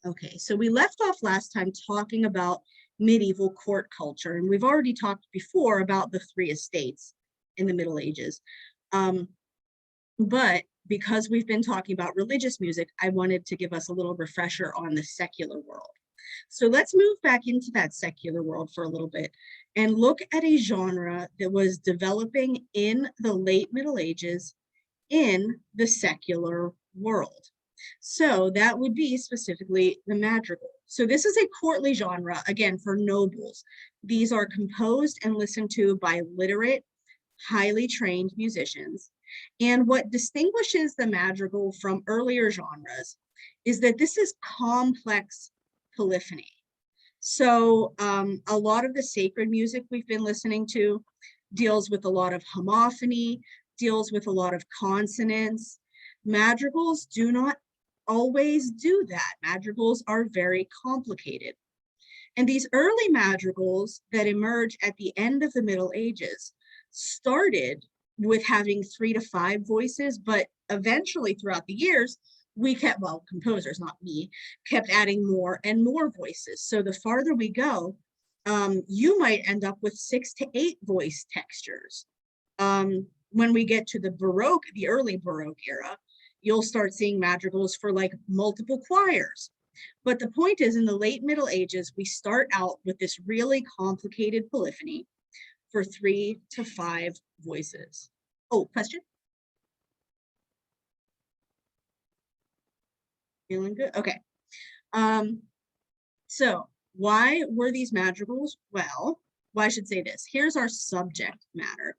Okay, so we left off last time talking about medieval court culture, and we've already talked before about the three estates in the Middle Ages. Um, but because we've been talking about religious music, I wanted to give us a little refresher on the secular world. So let's move back into that secular world for a little bit and look at a genre that was developing in the late Middle Ages in the secular world. So that would be specifically the madrigal. So this is a courtly genre, again, for nobles. These are composed and listened to by literate, highly trained musicians. And what distinguishes the madrigal from earlier genres is that this is complex polyphony. So a lot of the sacred music we've been listening to deals with a lot of homophony, deals with a lot of consonants. Madrigals do not always do that. Madrigals are very complicated. And these early madrigals that emerge at the end of the Middle Ages started with having 3 to 5 voices, but eventually throughout the years, we kept, well, composers, not me, kept adding more and more voices. So the farther we go, you might end up with 6 to 8 voice textures. When we get to the Baroque, the early Baroque era, you'll start seeing madrigals for like multiple choirs. But the point is, in the late Middle Ages, we start out with this really complicated polyphony for 3 to 5 voices. Oh, question? Feeling good? Okay. So why were these madrigals? Well, I should say this. Here's our subject matter.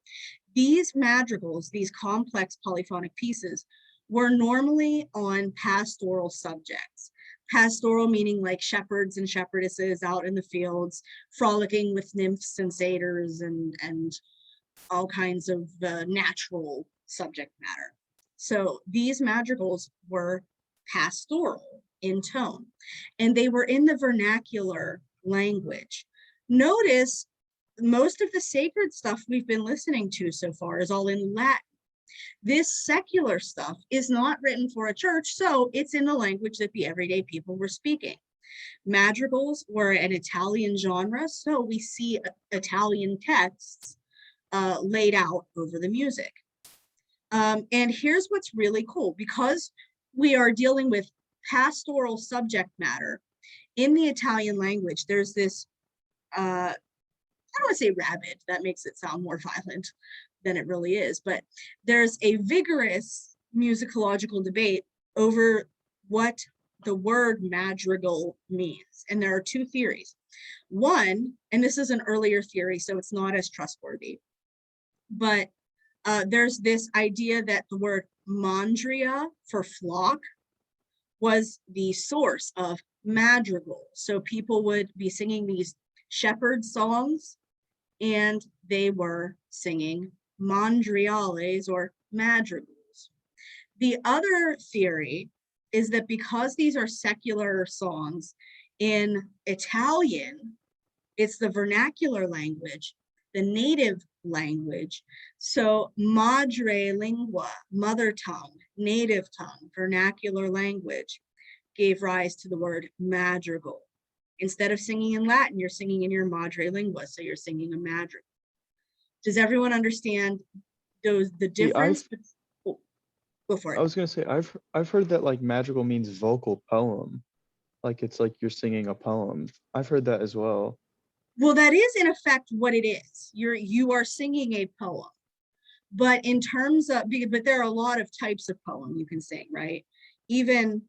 These madrigals, these complex polyphonic pieces, were normally on pastoral subjects. Pastoral meaning like shepherds and shepherdesses out in the fields, frolicking with nymphs and satyrs and all kinds of natural subject matter. So these madrigals were pastoral in tone, and they were in the vernacular language. Notice most of the sacred stuff we've been listening to so far is all in Latin. This secular stuff is not written for a church, so it's in the language that the everyday people were speaking. Madrigals were an Italian genre, so we see Italian texts laid out over the music. And here's what's really cool. Because we are dealing with pastoral subject matter in the Italian language, there's this, I don't want to say rabid, that makes it sound more violent than it really is, but there's a vigorous musicological debate over what the word madrigal means. And there are two theories. One, and this is an earlier theory, so it's not as trustworthy, but there's this idea that the word mandria for flock was the source of madrigal. So people would be singing these shepherd songs, and they were singing mandriales or madrigals. The other theory is that because these are secular songs in Italian, it's the vernacular language, the native language. So madre lingua, mother tongue, native tongue, vernacular language, gave rise to the word madrigal. Instead of singing in Latin, you're singing in your madre lingua, so you're singing a madrigal. Does everyone understand the difference? Oh, go for it. I was gonna say I've heard that like madrigal means vocal poem, like it's like you're singing a poem. I've heard that as well. Well, that is in effect what it is. You are singing a poem, but in terms of, but there are a lot of types of poem you can sing, right? Even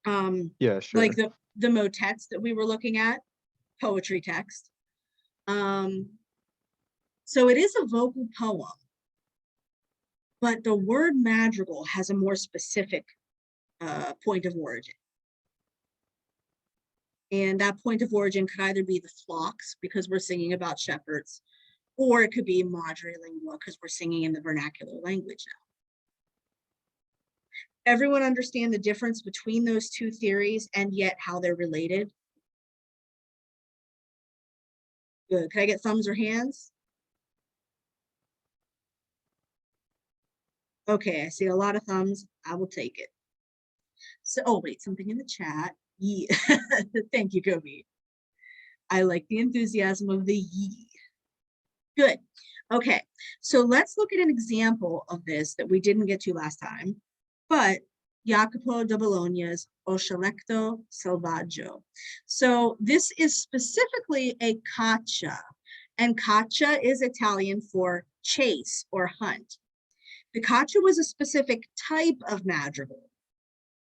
Yeah, like sure. the motets that we were looking at, poetry text. So it is a vocal poem, but the word madrigal has a more specific point of origin. And that point of origin could either be the flocks, because we're singing about shepherds, or it could be madre lingua, because we're singing in the vernacular language now. Everyone understand the difference between those two theories and yet how they're related? Good. Can I get thumbs or hands? Okay, I see a lot of thumbs. I will take it. So, oh wait, something in the chat. Ye. Thank you, Kobe. I like the enthusiasm of the ye. Good. Okay, so let's look at an example of this that we didn't get to last time, but Jacopo da Bologna's O Scelecto Selvaggio. So this is specifically a caccia, and caccia is Italian for chase or hunt. The caccia was a specific type of madrigal.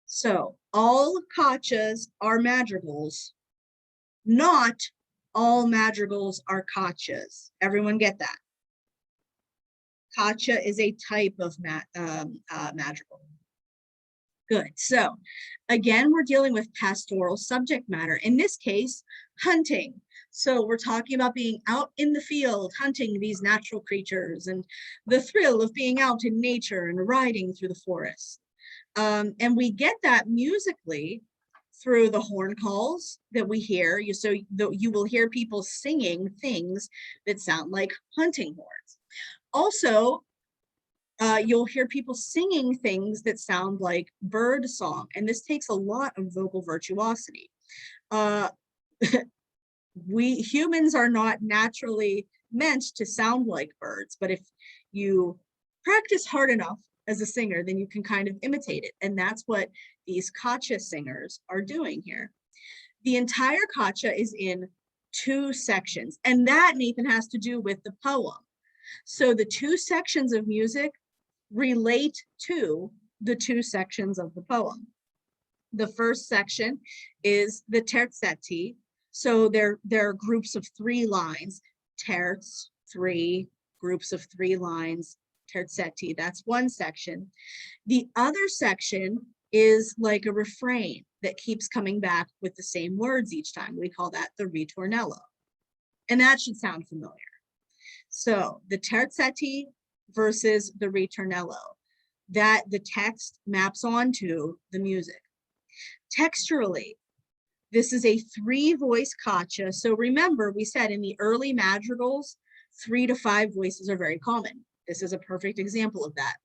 So all caccias are madrigals, not all madrigals are caccias. Everyone get that? Caccia is a type of madrigal. Good. So again, we're dealing with pastoral subject matter. In this case, hunting. So we're talking about being out in the field, hunting these natural creatures and the thrill of being out in nature and riding through the forest. And we get that musically through the horn calls that we hear. You will hear people singing things that sound like hunting horns. Also, you'll hear people singing things that sound like bird song, and this takes a lot of vocal virtuosity. We humans are not naturally meant to sound like birds, but if you practice hard enough as a singer, then you can kind of imitate it, and that's what these caccia singers are doing here. The entire caccia is in 2 sections, and that, Nathan, has to do with the poem. So the 2 sections of music relate to the 2 sections of the poem. The first section is the terzetti. So there are groups of 3 lines. Terz, 3, groups of 3 lines, terzetti, that's one section. The other section is like a refrain that keeps coming back with the same words each time. We call that the ritornello. And that should sound familiar. So the terzetti versus the ritornello, that the text maps onto the music. Texturally, this is a 3-voice caccia. So remember, we said in the early madrigals, 3 to 5 voices are very common. This is a perfect example of that.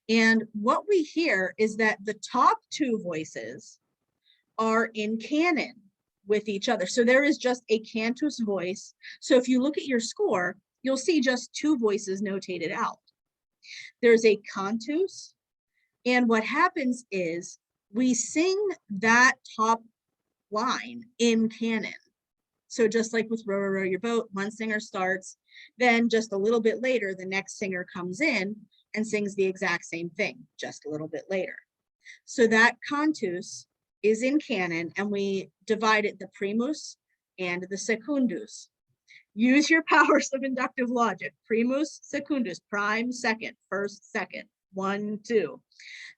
And what we hear is that the top 2 voices are in canon with each other. So there is just a cantus voice. So if you look at your score, you'll see just 2 voices notated out. There's a cantus, and what happens is we sing that top line in canon. So just like with Row, Row, Row Your Boat, one singer starts, then just a little bit later, the next singer comes in and sings the exact same thing, just a little bit later. So that cantus is in canon, and we divided the primus and the secundus. Use your powers of inductive logic. Primus, secundus, prime, second, first, second, 1, 2.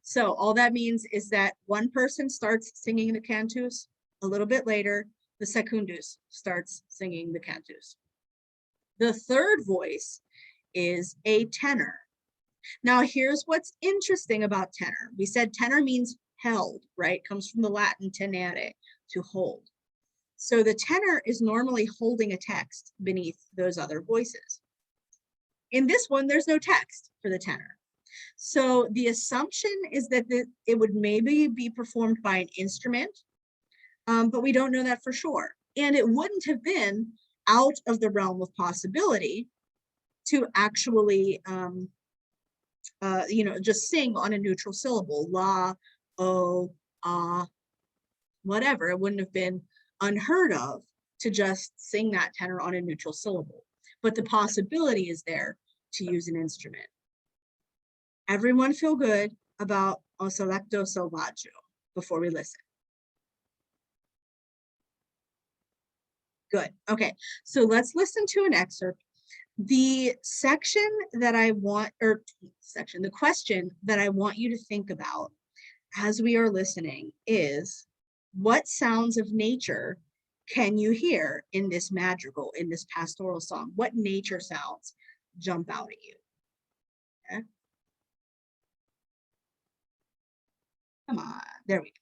So all that means is that one person starts singing the cantus, a little bit later, the secundus starts singing the cantus. The third voice is a tenor. Now here's what's interesting about tenor. We said tenor means held, right? Comes from the Latin tenere, to hold. So the tenor is normally holding a text beneath those other voices. In this one, there's no text for the tenor. So the assumption is that it would maybe be performed by an instrument, but we don't know that for sure. And it wouldn't have been out of the realm of possibility to actually, just sing on a neutral syllable, la, o, ah, whatever. It wouldn't have been unheard of to just sing that tenor on a neutral syllable. But the possibility is there to use an instrument. Everyone feel good about O Scelecto Selvaggio before we listen? Good. Okay, so let's listen to an excerpt. The section that I want, the question that I want you to think about as we are listening is, what sounds of nature can you hear in this madrigal, in this pastoral song? What nature sounds jump out at you? Okay. Come on, there we go.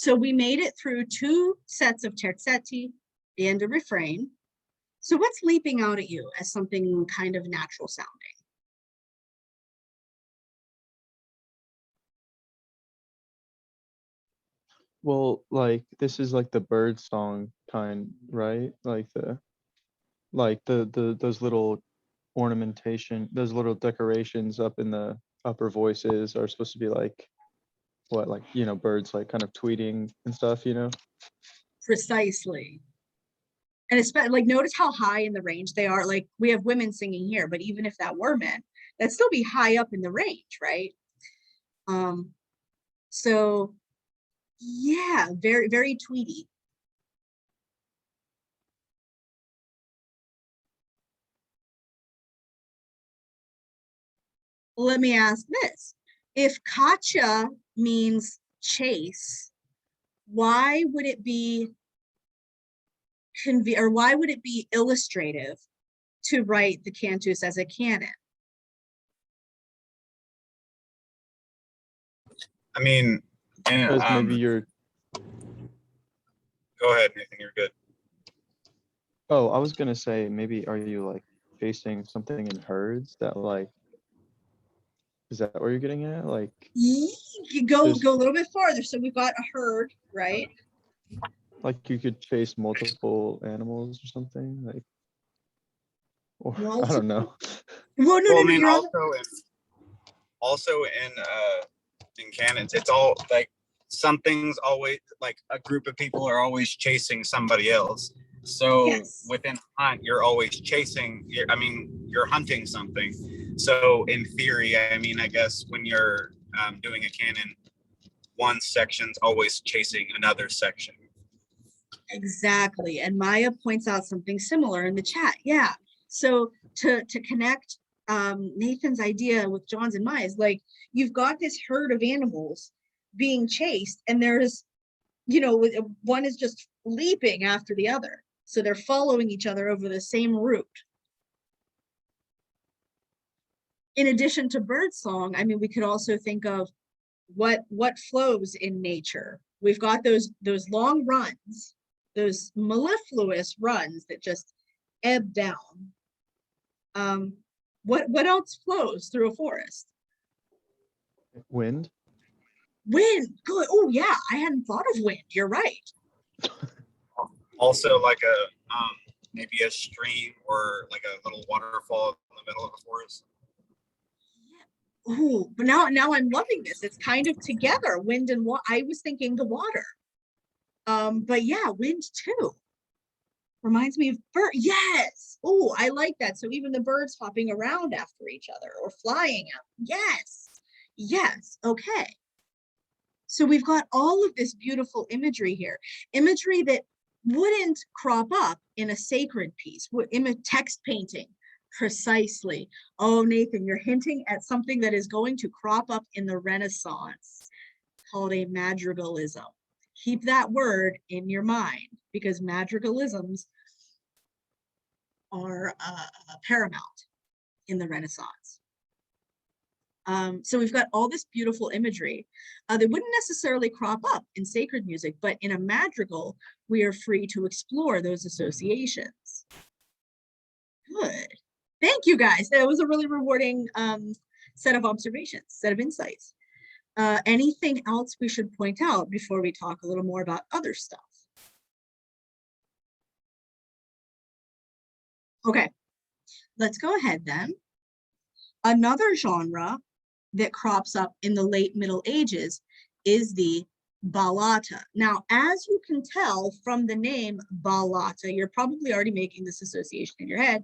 So we made it through 2 sets of terzetti and a refrain. So what's leaping out at you as something kind of natural sounding? Well, like this is like the bird song kind, right? Like the those little ornamentation, those little decorations up in the upper voices are supposed to be like what, like, you know, birds like kind of tweeting and stuff, you know? Precisely. And especially, like, notice how high in the range they are. Like, we have women singing here, but even if that were men, that'd still be high up in the range, right? So yeah, very, very tweety. Let me ask this. If Katya means chase, why would it be or why would it be illustrative to write the cantus as a canon? I mean, and, Because maybe you're, go ahead, Nathan, you're good. oh, I was gonna say, maybe are you like chasing something in herds that like, is that where you're getting at? Like, You go there's- a little bit farther. So we've got a herd, right? like you could chase multiple animals or something, like, or I don't know. Well, no, Well, I no, mean, you're on also in canons, it's all like something's always like a group of people are always chasing somebody else. So Yes. within hunt, you're always chasing. You're hunting something. So in theory, I mean, I guess when you're doing a canon, one section's always chasing another section. Exactly. And Maya points out something similar in the chat. Yeah. So to connect Nathan's idea with John's and Maya's, like, you've got this herd of animals being chased, and there's, you know, one is just leaping after the other. So they're following each other over the same route. In addition to birdsong, I mean, we could also think of what flows in nature. We've got those long runs, those mellifluous runs that just ebb down. What else flows through a forest? Wind? Wind. Good. Oh yeah, I hadn't thought of wind. You're right. Also, like a maybe a stream or like a little waterfall in the middle of the forest. Ooh, but now I'm loving this. It's kind of together, wind and water. I was thinking the water. But yeah, wind too. Reminds me of bird. Yes. Oh, I like that. So even the birds hopping around after each other or flying out. Yes. Yes. Okay. So we've got all of this beautiful imagery here, imagery that wouldn't crop up in a sacred piece, in a text painting. Precisely. Oh, Nathan, you're hinting at something that is going to crop up in the Renaissance, called a madrigalism. Keep that word in your mind, because madrigalisms are paramount in the Renaissance. So we've got all this beautiful imagery. They wouldn't necessarily crop up in sacred music, but in a madrigal, we are free to explore those associations. Good. Thank you, guys. That was a really rewarding set of observations, set of insights. Anything else we should point out before we talk a little more about other stuff? Okay, let's go ahead then. Another genre that crops up in the late Middle Ages is the ballata. Now, as you can tell from the name ballata, you're probably already making this association in your head.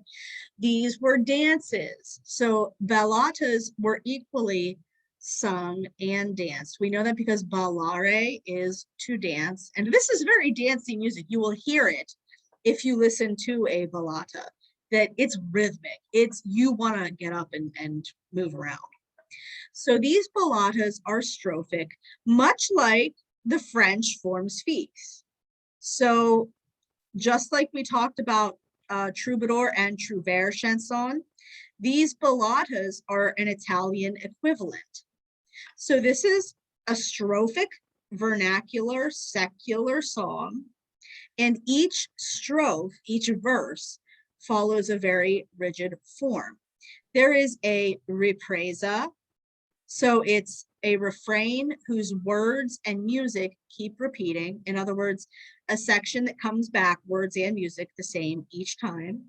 These were dances. So ballatas were equally sung and danced. We know that because ballare is to dance. And this is very dancey music. You will hear it if you listen to a ballata, that it's rhythmic. It's, you want to get up and move around. So these ballatas are strophic, much like the French forms fixe. So just like we talked about troubadour and trouvère chanson, these ballatas are an Italian equivalent. So this is a strophic vernacular, secular song, and each strophe, each verse follows a very rigid form. There is a ripresa, so it's a refrain whose words and music keep repeating. In other words, a section that comes back, words and music, the same each time.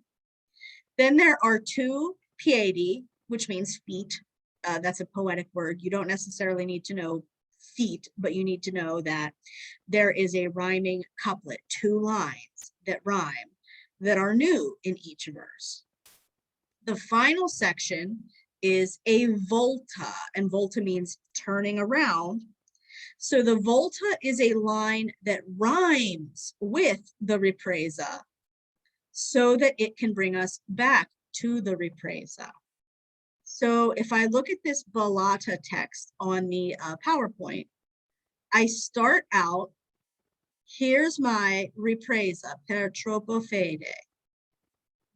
Then there are two piedi, which means feet. That's a poetic word. You don't necessarily need to know feet, but you need to know that there is a rhyming couplet, two lines that rhyme that are new in each verse. The final section is a volta, and volta means turning around. So the volta is a line that rhymes with the ripresa so that it can bring us back to the ripresa. So if I look at this ballata text on the PowerPoint, I start out, here's my ripresa, per troppo fede.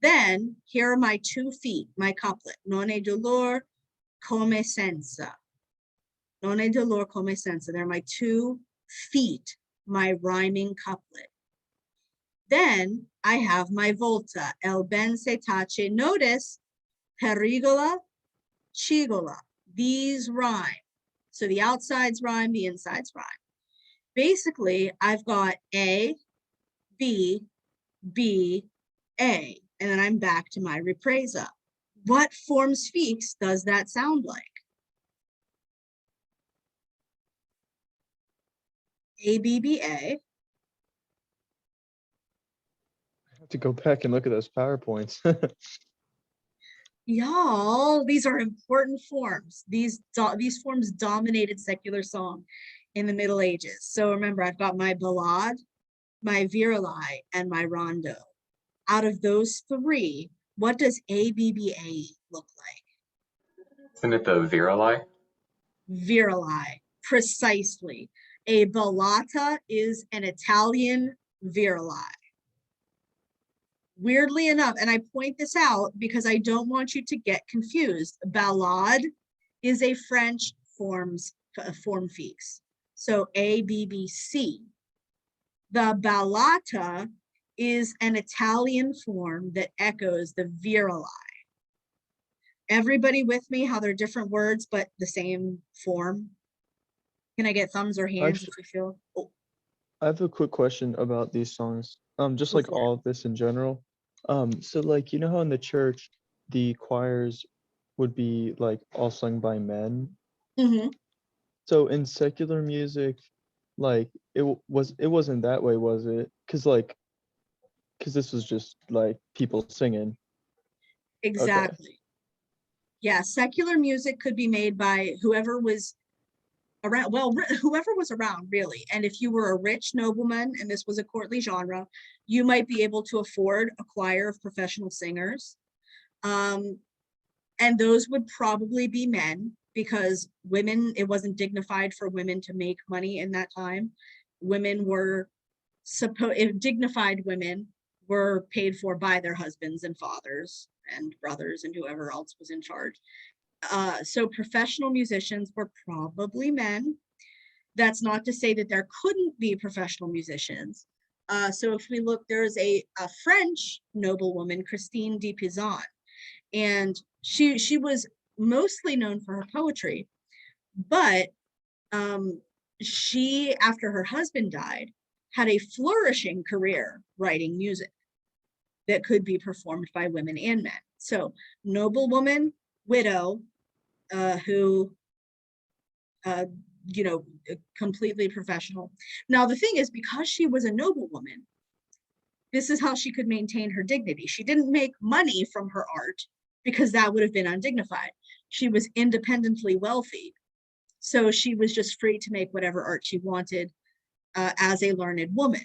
Then here are my 2 feet, my couplet, non è dolor come senza. Non è dolor come senza. They're my 2 feet, my rhyming couplet. Then I have my volta, el ben se tace. Notice, perigola, cigola. These rhyme. So the outsides rhyme, the insides rhyme. Basically, I've got A, B, B, A, and then I'm back to my ripresa. What form suffix does that sound like? A, B, B, A. I have to go back and look at those PowerPoints. Y'all, these are important forms. These forms dominated secular song in the Middle Ages. So remember, I've got my ballad, my virelai, and my rondo. Out of those 3, what does ABBA look like? Isn't it the virali? Virelai, precisely. A ballata is an Italian virelai. Weirdly enough, and I point this out because I don't want you to get confused, ballade is a French form fix. So ABBC. The ballata is an Italian form that echoes the virelai. Everybody with me, how they're different words, but the same form? Can I get thumbs or hands if we feel? Oh, I have a quick question about these songs. Just Go like for it. all of this in general. So like, you know how in the church, the choirs would be like all sung by men? Mhm. So in secular music, like it wasn't that way, was it? Cause this was just like people singing. Exactly. Yeah, secular music could be made by whoever was around, well, whoever was around, really. And if you were a rich nobleman and this was a courtly genre, you might be able to afford a choir of professional singers. And those would probably be men, because women, it wasn't dignified for women to make money in that time. Women were dignified women were paid for by their husbands and fathers and brothers and whoever else was in charge. So professional musicians were probably men. That's not to say that there couldn't be professional musicians. So if we look, there's a French noblewoman, Christine de Pizan, and she was mostly known for her poetry, but she, after her husband died, had a flourishing career writing music that could be performed by women and men. So noblewoman, widow, who, completely professional. Now, the thing is, because she was a noblewoman, this is how she could maintain her dignity. She didn't make money from her art because that would have been undignified. She was independently wealthy. So she was just free to make whatever art she wanted as a learned woman.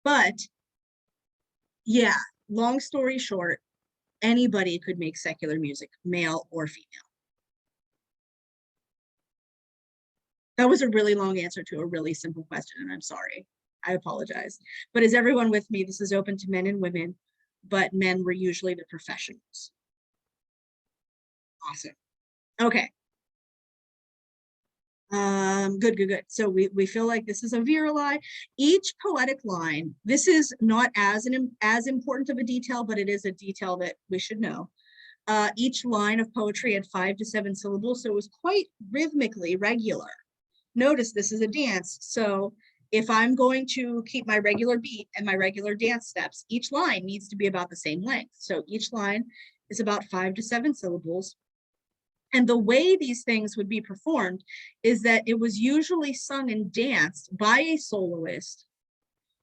But yeah, long story short, anybody could make secular music, male or female. That was a really long answer to a really simple question, and I'm sorry. I apologize. But is everyone with me? This is open to men and women, but men were usually the professionals. Awesome. Okay. Good. So we feel like this is a virali. Each poetic line, this is not as important of a detail, but it is a detail that we should know. Each line of poetry had 5 to 7 syllables, so it was quite rhythmically regular. Notice this is a dance, so if I'm going to keep my regular beat and my regular dance steps, each line needs to be about the same length. So each line is about 5 to 7 syllables. And the way these things would be performed is that it was usually sung and danced by a soloist,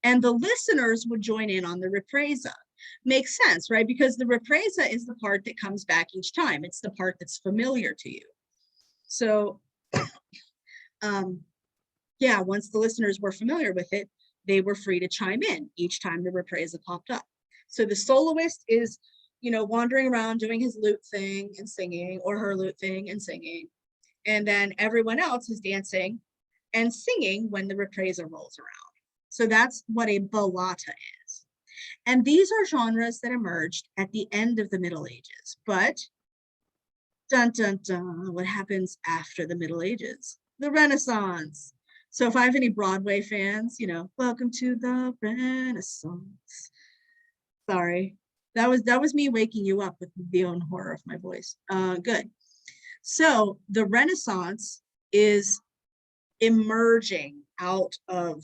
and the listeners would join in on the ripresa. Makes sense, right? Because the ripresa is the part that comes back each time. It's the part that's familiar to you. So, yeah, once the listeners were familiar with it, they were free to chime in each time the ripresa popped up. So the soloist is, wandering around doing his lute thing and singing, or her lute thing and singing. And then everyone else is dancing and singing when the ripresa rolls around. So that's what a ballata is. And these are genres that emerged at the end of the Middle Ages. But, dun, dun, dun, what happens after the Middle Ages? The Renaissance. So if I have any Broadway fans, welcome to the Renaissance. Sorry. That was me waking you up with the own horror of my voice. Good. So the Renaissance is emerging out of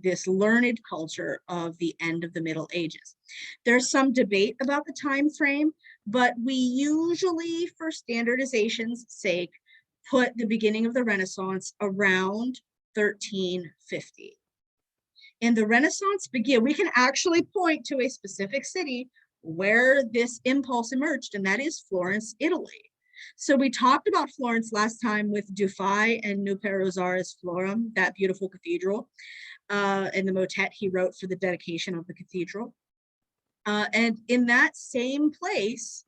this learned culture of the end of the Middle Ages. There's some debate about the time frame, but we usually, for standardization's sake, put the beginning of the Renaissance around 1350. And the Renaissance began, we can actually point to a specific city where this impulse emerged, and that is Florence, Italy. So we talked about Florence last time with Dufay and Nuper Rosaris Florum, that beautiful cathedral, and the motet he wrote for the dedication of the cathedral. And in that same place,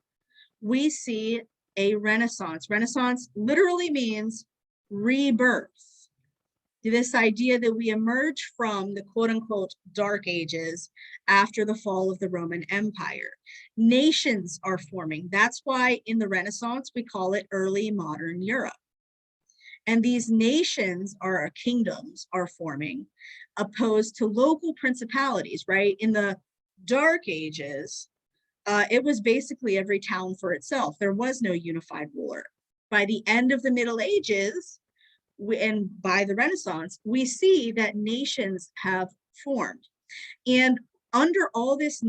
we see a Renaissance. Renaissance literally means rebirth. This idea that we emerge from the quote unquote dark ages after the fall of the Roman Empire. Nations are forming. That's why in the Renaissance, we call it early modern Europe. And these nations or kingdoms are forming opposed to local principalities, right? In the dark ages, it was basically every town for itself. There was no unified ruler. By the end of the Middle Ages, and by the Renaissance, we see that nations have formed. And under all this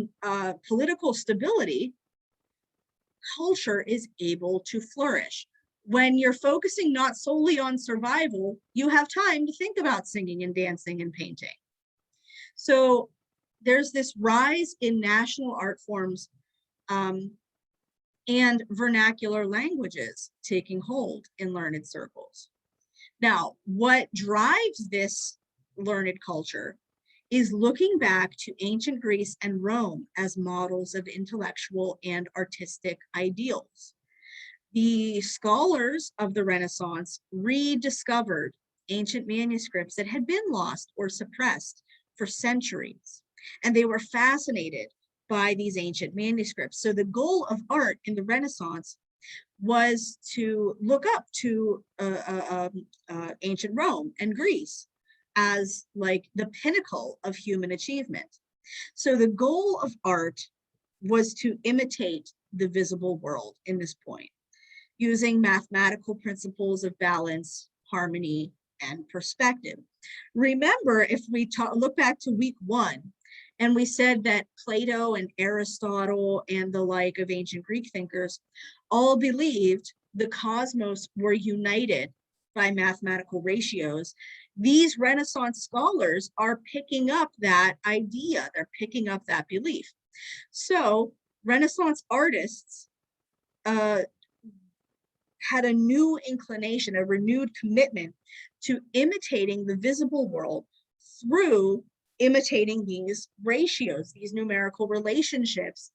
political stability, culture is able to flourish. When you're focusing not solely on survival, you have time to think about singing and dancing and painting. So there's this rise in national art forms and vernacular languages taking hold in learned circles. Now, what drives this learned culture is looking back to ancient Greece and Rome as models of intellectual and artistic ideals. The scholars of the Renaissance rediscovered ancient manuscripts that had been lost or suppressed for centuries, and they were fascinated by these ancient manuscripts. So the goal of art in the Renaissance was to look up to ancient Rome and Greece as like the pinnacle of human achievement. So the goal of art was to imitate the visible world in this point, using mathematical principles of balance, harmony, and perspective. Remember, if we look back to week 1, and we said that Plato and Aristotle and the like of ancient Greek thinkers all believed the cosmos were united by mathematical ratios. These Renaissance scholars are picking up that idea. They're picking up that belief. So Renaissance artists had a new inclination, a renewed commitment to imitating the visible world through imitating these ratios, these numerical relationships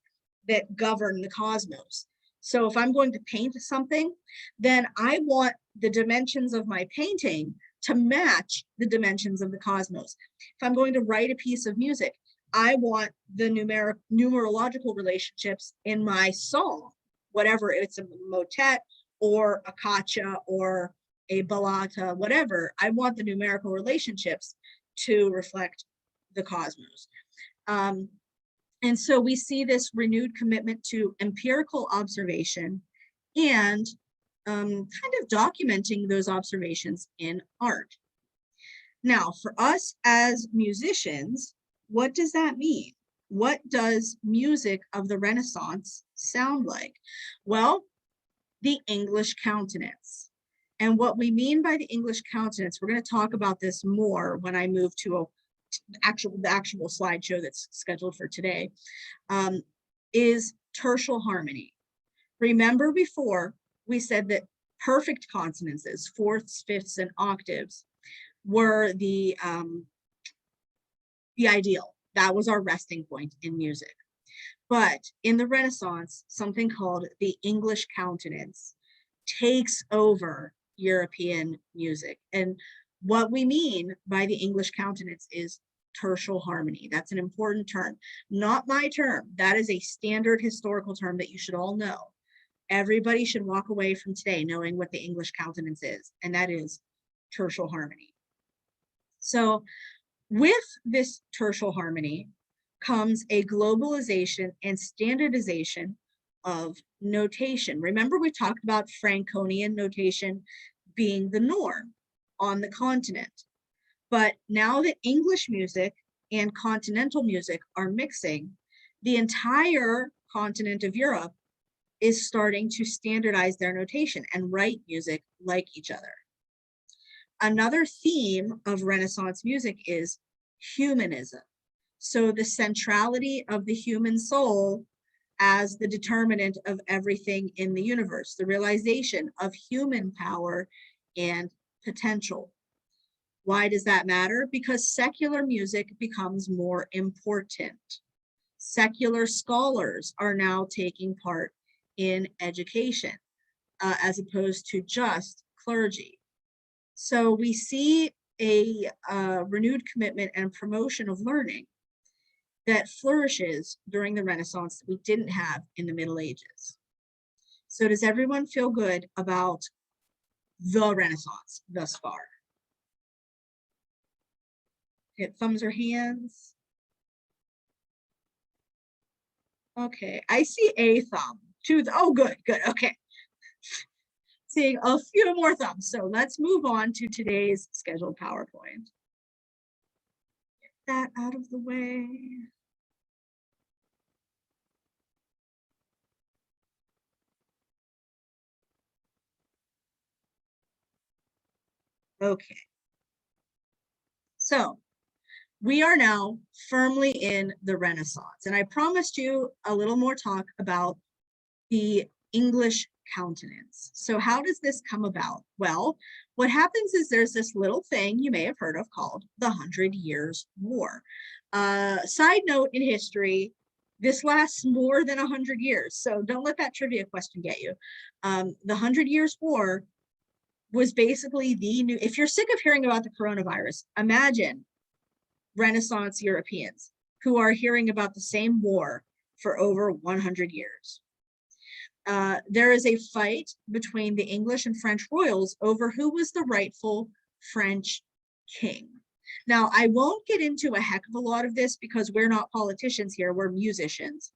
that govern the cosmos. So if I'm going to paint something, then I want the dimensions of my painting to match the dimensions of the cosmos. If I'm going to write a piece of music, I want the numerological relationships in my song, whatever it's a motet or a caccia or a balata, whatever. I want the numerical relationships to reflect the cosmos. And so we see this renewed commitment to empirical observation and kind of documenting those observations in art. Now, for us as musicians, what does that mean? What does music of the Renaissance sound like? Well, the English countenance. And what we mean by the English countenance, we're going to talk about this more when I move to the actual slideshow that's scheduled for today, is tertial harmony. Remember before we said that perfect consonances, fourths, fifths, and octaves were the ideal. That was our resting point in music. But in the Renaissance, something called the English countenance takes over European music. And what we mean by the English countenance is tertial harmony. That's an important term, not my term. That is a standard historical term that you should all know. Everybody should walk away from today knowing what the English countenance is, and that is tertial harmony. So with this tertial harmony comes a globalization and standardization of notation. Remember, we talked about Franconian notation being the norm on the continent. But now that English music and continental music are mixing, the entire continent of Europe is starting to standardize their notation and write music like each other. Another theme of Renaissance music is humanism. So the centrality of the human soul as the determinant of everything in the universe, the realization of human power and potential. Why does that matter? Because secular music becomes more important. Secular scholars are now taking part in education as opposed to just clergy. So we see a renewed commitment and promotion of learning that flourishes during the Renaissance that we didn't have in the Middle Ages. So does everyone feel good about the Renaissance thus far? Hit thumbs or hands. Okay, I see a thumb. Oh, good, okay. Seeing a few more thumbs. So let's move on to today's scheduled PowerPoint. Get that out of the way. Okay. So we are now firmly in the Renaissance, and I promised you a little more talk about the English countenance. So how does this come about? Well, what happens is there's this little thing you may have heard of called the 100 Years' War. Side note in history, this lasts more than 100 years, so don't let that trivia question get you. The 100 Years' War was basically the new, if you're sick of hearing about the coronavirus, imagine Renaissance Europeans who are hearing about the same war for over 100 years. There is a fight between the English and French royals over who was the rightful French king. Now, I won't get into a heck of a lot of this because we're not politicians here, we're musicians.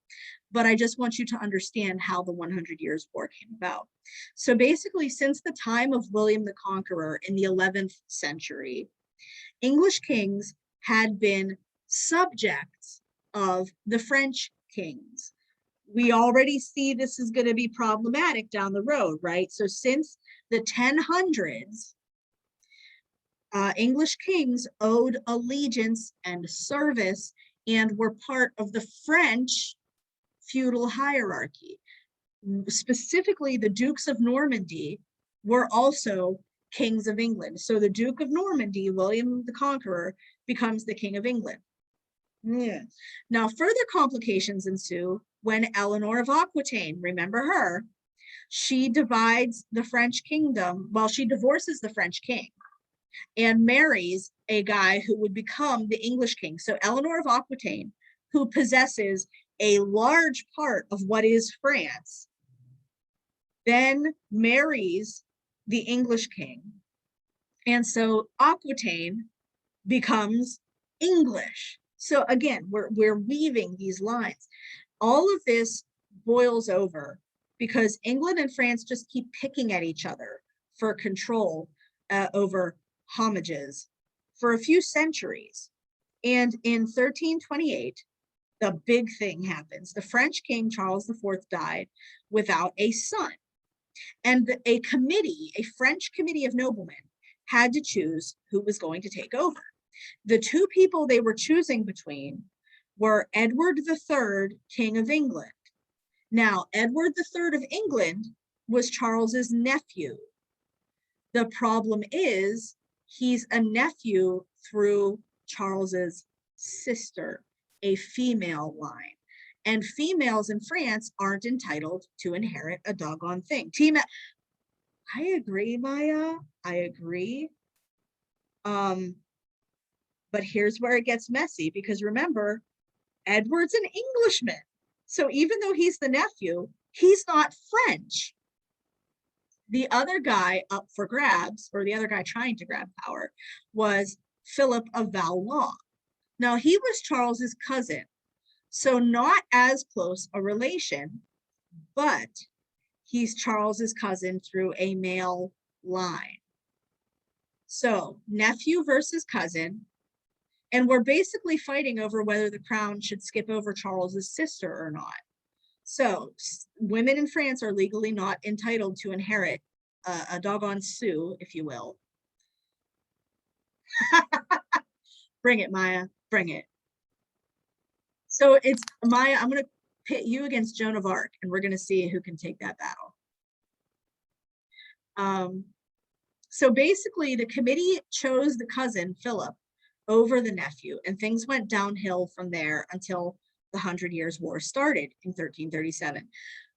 But I just want you to understand how the 100 Years' War came about. So basically, since the time of William the Conqueror in the 11th century, English kings had been subjects of the French kings. We already see this is going to be problematic down the road, right? So since the 1000s, English kings owed allegiance and service and were part of the French feudal hierarchy. Specifically, the Dukes of Normandy were also kings of England. So the Duke of Normandy, William the Conqueror, becomes the King of England. Yeah. Now, further complications ensue when Eleanor of Aquitaine, remember her, she divides the French kingdom, well, she divorces the French king and marries a guy who would become the English king. So Eleanor of Aquitaine, who possesses a large part of what is France, then marries the English king, And so Aquitaine becomes English. So again, we're weaving these lines. All of this boils over because England and France just keep picking at each other for control over homages for a few centuries. And in 1328, the big thing happens. The French king Charles IV died without a son. And a committee, a French committee of noblemen, had to choose who was going to take over. The two people they were choosing between were Edward III, King of England. Now, Edward III of England was Charles's nephew. The problem is he's a nephew through Charles's sister, a female line. And females in France aren't entitled to inherit a doggone thing. I agree, Maya. I agree. But here's where it gets messy because remember, Edward's an Englishman. So even though he's the nephew, he's not French. The other guy up for grabs, or the other guy trying to grab power, was Philip of Valois. Now, he was Charles's cousin, so not as close a relation, but he's Charles's cousin through a male line. So nephew versus cousin, and we're basically fighting over whether the crown should skip over Charles's sister or not. So women in France are legally not entitled to inherit a doggone sou, if you will. Bring it, Maya, bring it. So it's Maya, I'm going to pit you against Joan of Arc, and we're going to see who can take that battle. So basically, the committee chose the cousin, Philip, over the nephew, and things went downhill from there until the 100 Years' War started in 1337.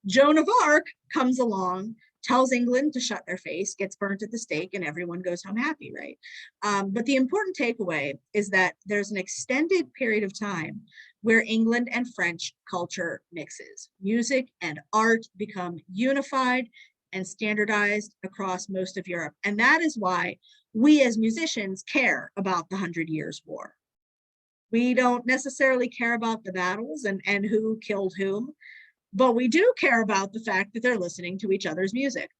Joan of Arc comes along, tells England to shut their face, gets burnt at the stake, and everyone goes home happy, right? But the important takeaway is that there's an extended period of time where England and French culture mixes. Music and art become unified and standardized across most of Europe. And that is why we as musicians care about the 100 Years' War. We don't necessarily care about the battles and who killed whom, but we do care about the fact that they're listening to each other's music.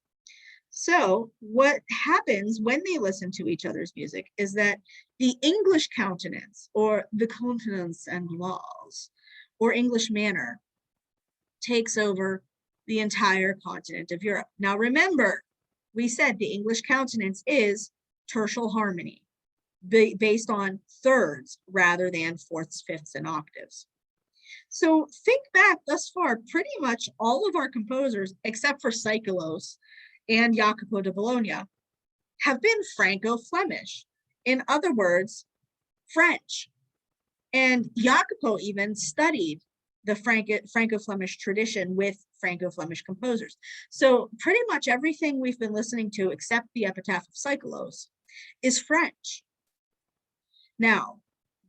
So what happens when they listen to each other's music is that the English countenance, or the countenance and laws, or English manner, takes over the entire continent of Europe. Now remember, we said the English countenance is tertial harmony, based on thirds rather than fourths, fifths, and octaves. So think back thus far, pretty much all of our composers, except for Psychelos and Jacopo da Bologna, have been Franco-Flemish. In other words, French. And Jacopo even studied the Franco-Flemish tradition with Franco-Flemish composers. So pretty much everything we've been listening to, except the Epitaph of Psychelos, is French. Now,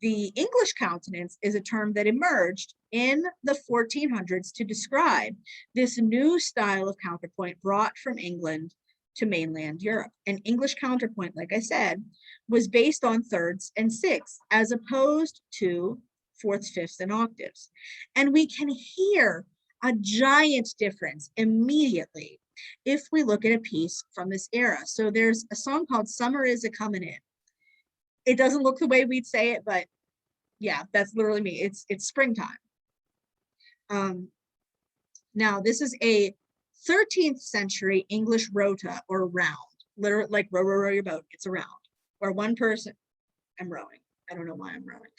the English countenance is a term that emerged in the 1400s to describe this new style of counterpoint brought from England to mainland Europe. An English counterpoint, like I said, was based on thirds and sixths, as opposed to fourths, fifths, and octaves. And we can hear a giant difference immediately if we look at a piece from this era. So there's a song called Summer Is A-Comin' In. It doesn't look the way we'd say it, but yeah, that's literally me. It's springtime. Now, this is a 13th century English rota, or round, literally like row, row, row your boat. It's a round where one person, I'm rowing. I don't know why I'm rowing,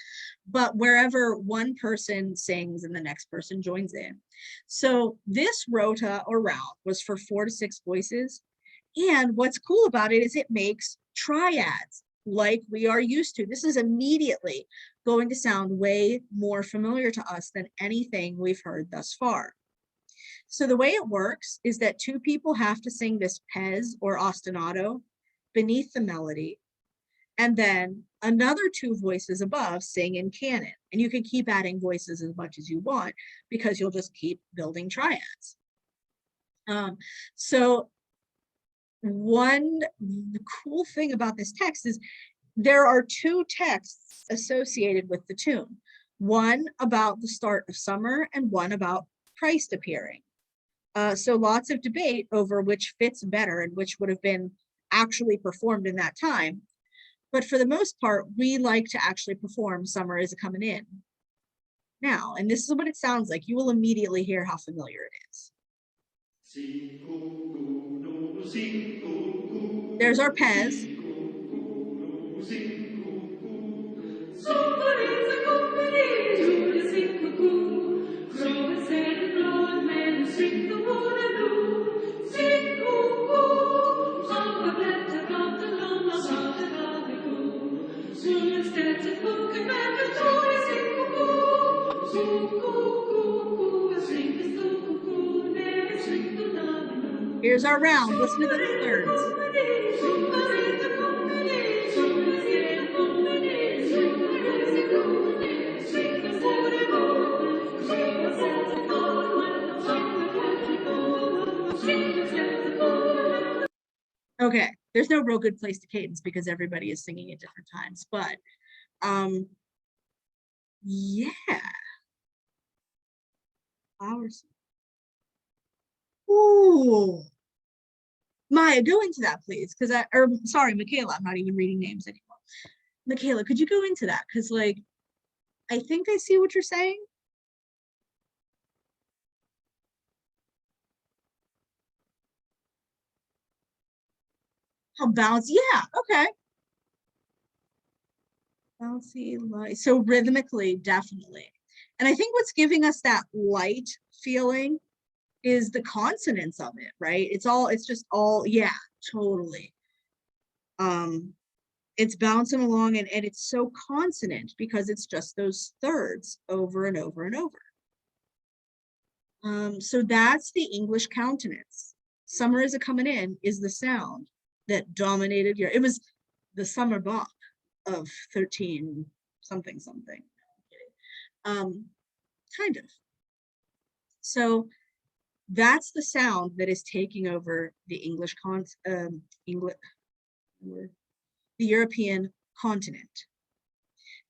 but wherever one person sings and the next person joins in. So this rota or round was for 4 to 6 voices. And what's cool about it is it makes triads like we are used to. This is immediately going to sound way more familiar to us than anything we've heard thus far. So the way it works is that 2 people have to sing this pez or ostinato beneath the melody, and then another 2 voices above sing in canon. And you can keep adding voices as much as you want because you'll just keep building triads. So the cool thing about this text is there are two texts associated with the tune. One about the start of summer and one about Christ appearing. So lots of debate over which fits better and which would have been actually performed in that time. But for the most part, we like to actually perform Summer Is Coming In now. And this is what it sounds like. You will immediately hear how familiar it is. There's our Pez. Here's our round. Listen to those thirds. Okay, there's no real good place to cadence because everybody is singing at different times, but yeah. Flowers. Ooh. Maya, go into that, please, because sorry, Michaela, I'm not even reading names anymore. Michaela, could you go into that? Because, like, I think I see what you're saying. How bouncy, yeah, okay. Bouncy, light, so rhythmically, definitely. And I think what's giving us that light feeling is the consonants of it, right? It's just all, yeah, totally. It's bouncing along and it's so consonant because it's just those thirds over and over and over. So that's the English countenance. Summer Is Coming In is the sound that dominated it was the summer Bach of 13 something something. Kind of. So that's the sound that is taking over the the European continent.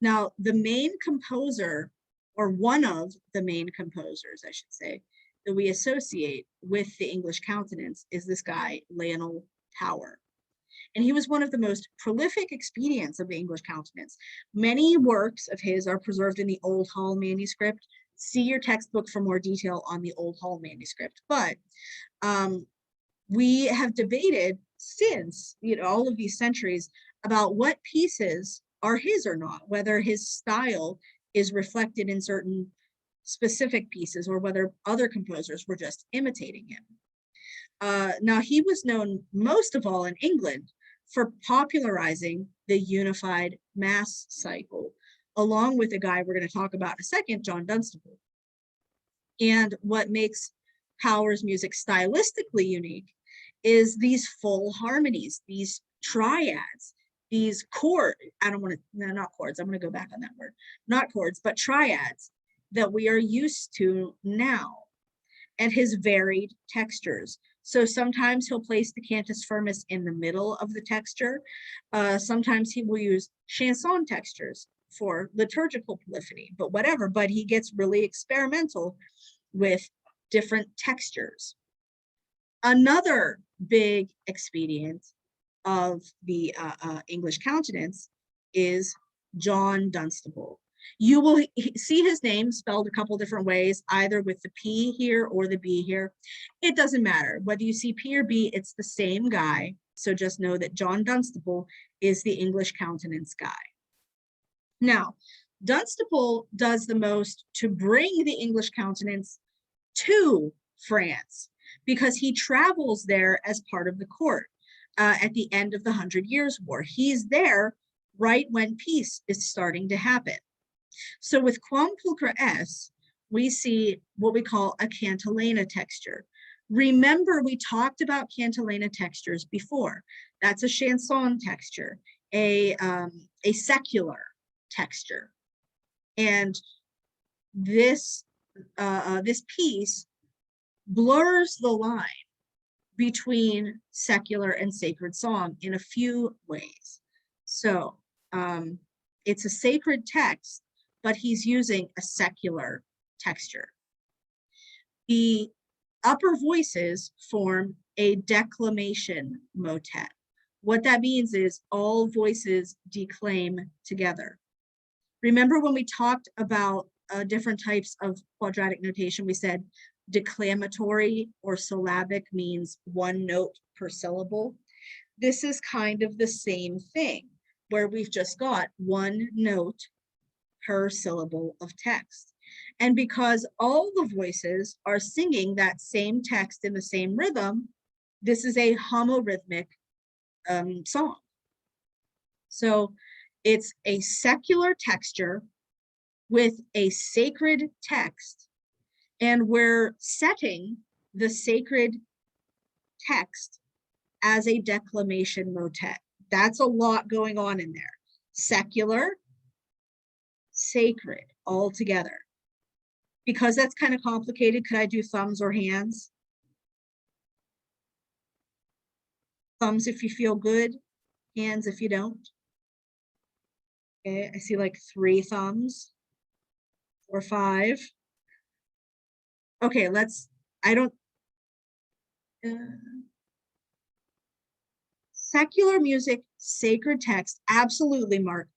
Now, the main composer, or one of the main composers, I should say, that we associate with the English countenance is this guy, Lionel Tower. And he was one of the most prolific expedients of the English countenance. Many works of his are preserved in the Old Hall manuscript. See your textbook for more detail on the Old Hall manuscript. But we have debated since, all of these centuries about what pieces are his or not, whether his style is reflected in certain specific pieces or whether other composers were just imitating him. Now, he was known most of all in England for popularizing the unified mass cycle, along with a guy we're going to talk about in a second, John Dunstable. And what makes Power's music stylistically unique is these full harmonies, these triads, these chords. Not chords, I'm going to go back on that word. Not chords, but triads that we are used to now, and his varied textures. So sometimes he'll place the cantus firmus in the middle of the texture. Sometimes he will use chanson textures for liturgical polyphony, but whatever. But he gets really experimental with different textures. Another big expedient of the English countenance is John Dunstable. You will see his name spelled a couple different ways, either with the P here or the B here. It doesn't matter. Whether you see P or B, it's the same guy. So just know that John Dunstable is the English countenance guy. Now, Dunstable does the most to bring the English countenance to France because he travels there as part of the court at the end of the 100 Years' War. He's there right when peace is starting to happen. So with Quam Pulchra S, we see what we call a cantilena texture. Remember, we talked about cantilena textures before. That's a chanson texture, a secular texture. And this piece blurs the line between secular and sacred song in a few ways. So it's a sacred text, but he's using a secular texture. The upper voices form a declamation motet. What that means is all voices declaim together. Remember when we talked about different types of quadratic notation, we said declamatory or syllabic means one note per syllable. This is kind of the same thing, where we've just got one note per syllable of text. And because all the voices are singing that same text in the same rhythm, this is a homorhythmic song. So it's a secular texture with a sacred text, and we're setting the sacred text as a declamation motet. That's a lot going on in there. Secular, sacred, all together. Because that's kind of complicated, could I do thumbs or hands? Thumbs if you feel good, hands if you don't. Okay, I see like 3 thumbs or 5. Okay, secular music, sacred text, absolutely, Mark.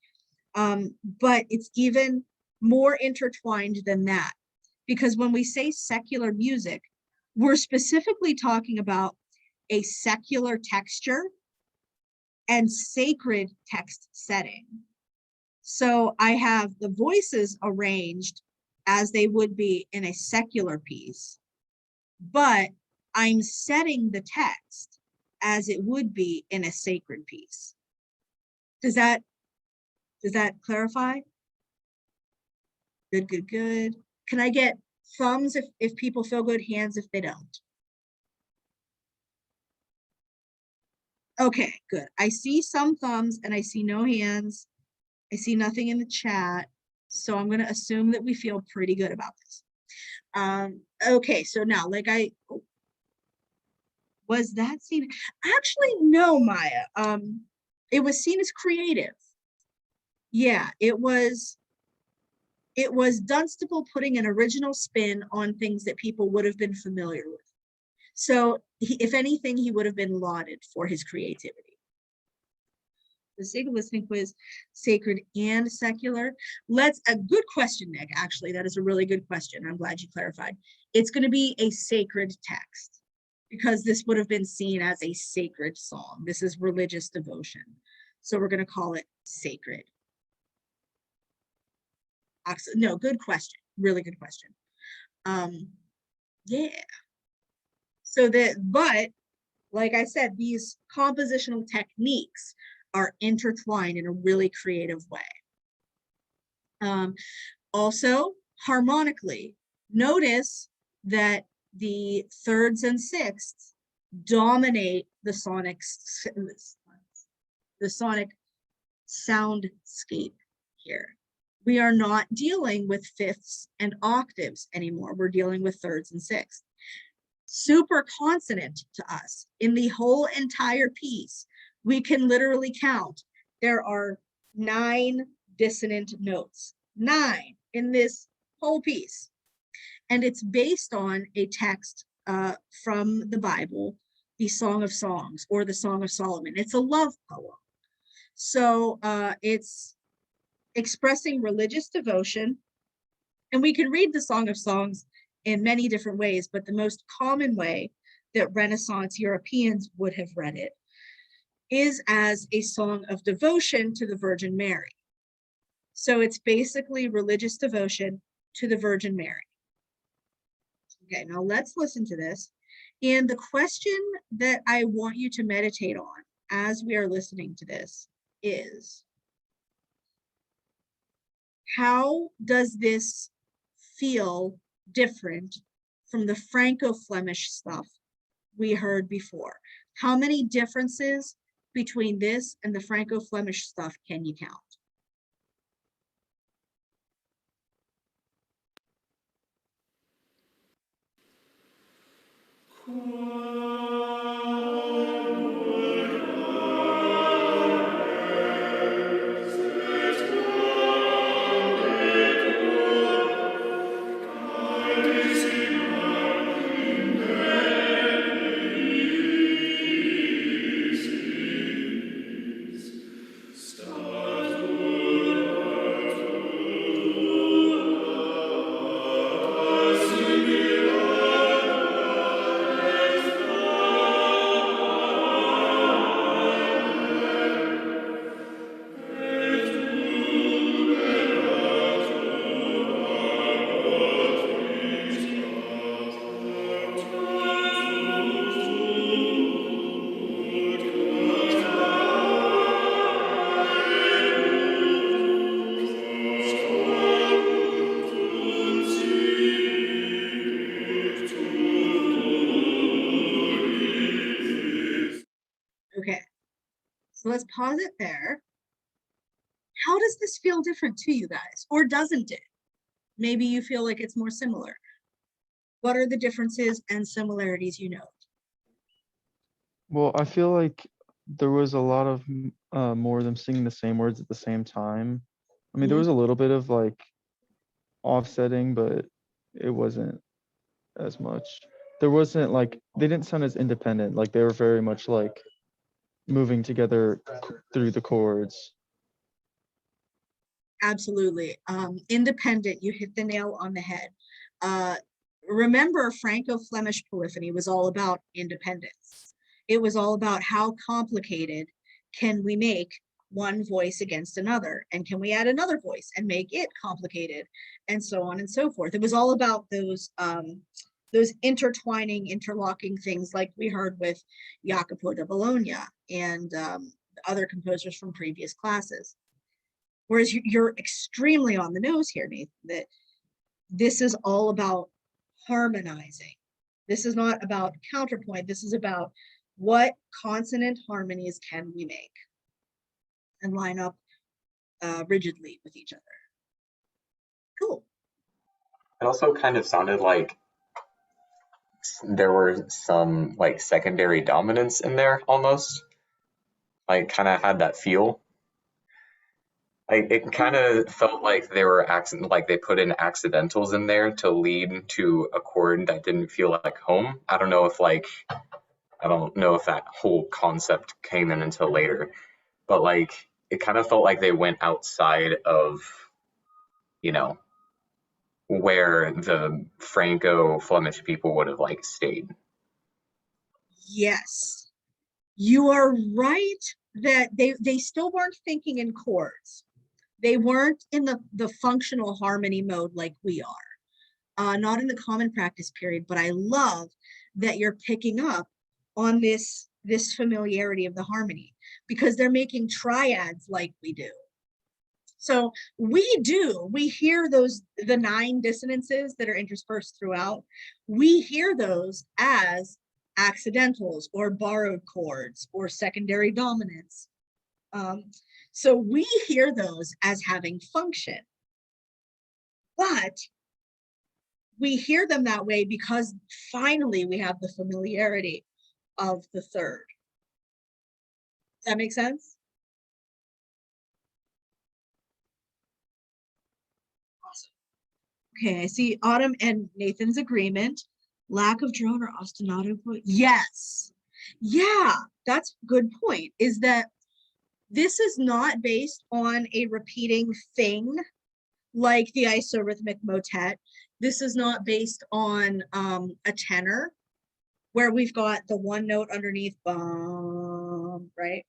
But it's even more intertwined than that, because when we say secular music, we're specifically talking about a secular texture and sacred text setting. So I have the voices arranged as they would be in a secular piece, but I'm setting the text as it would be in a sacred piece. Does that clarify? Good, good, good. Can I get thumbs if people feel good, hands if they don't? Okay, good. I see some thumbs and I see no hands. I see nothing in the chat. So I'm going to assume that we feel pretty good about this. Okay, so now, was that seen? Actually, no, Maya. It was seen as creative. Yeah, it was Dunstable putting an original spin on things that people would have been familiar with. So if anything, he would have been lauded for his creativity. The sacred listening quiz, sacred and secular. A good question, Nick, actually. That is a really good question. I'm glad you clarified. It's going to be a sacred text because this would have been seen as a sacred song. This is religious devotion. So we're going to call it sacred. No, good question. Really good question. Yeah. So but like I said, these compositional techniques are intertwined in a really creative way. Also, harmonically, notice that the thirds and sixths dominate the sonic soundscape here. We are not dealing with fifths and octaves anymore. We're dealing with thirds and sixths. Super consonant to us in the whole entire piece. We can literally count. There are 9 dissonant notes, 9 in this whole piece. And it's based on a text from the Bible, the Song of Songs or the Song of Solomon. It's a love poem. So it's expressing religious devotion. And we can read the Song of Songs in many different ways, but the most common way that Renaissance Europeans would have read it is as a song of devotion to the Virgin Mary. So it's basically religious devotion to the Virgin Mary. Okay, now let's listen to this. And the question that I want you to meditate on as we are listening to this is, how does this feel different from the Franco-Flemish stuff we heard before? How many differences between this and the Franco-Flemish stuff can you count? Okay, so let's pause it there. How does this feel different to you guys, or doesn't it? Maybe you feel like it's more similar. What are the differences and similarities you know? Well, I feel like there was a lot of more of them singing the same words at the same time. I mean, there Mhm. was a little bit of like offsetting, but it wasn't as much. There wasn't like they didn't sound as independent. Like they were very much like moving together through the chords. Absolutely. Independent, you hit the nail on the head. Remember, Franco-Flemish polyphony was all about independence. It was all about how complicated can we make one voice against another, and can we add another voice and make it complicated, and so on and so forth. It was all about those intertwining, interlocking things, like we heard with Jacopo da Bologna and other composers from previous classes. Whereas you're extremely on the nose here, Nathan, that this is all about harmonizing. This is not about counterpoint. This is about what consonant harmonies can we make and line up rigidly with each other. Cool. It also kind of sounded like there were some like secondary dominants in there almost. Like kind of had that feel. Like it kind of felt like they were like they put in accidentals in there to lead to a chord that didn't feel like home. I don't know if that whole concept came in until later, but like it kind of felt like they went outside of, you know, where the Franco-Flemish people would have like stayed. Yes, you are right that they still weren't thinking in chords. They weren't in the functional harmony mode like we are. Not in the common practice period, but I love that you're picking up on this familiarity of the harmony, because they're making triads like we do. So we hear the 9 dissonances that are interspersed throughout. We hear those as accidentals or borrowed chords or secondary dominants. So we hear those as having function, but we hear them that way because finally we have the familiarity of the third. Does that make sense? Awesome. Okay, I see Autumn and Nathan's agreement. Lack of drone or ostinato. Yes. Yeah, that's a good point. Is that this is not based on a repeating thing like the isorhythmic motet. This is not based on a tenor where we've got the one note underneath, bum, right?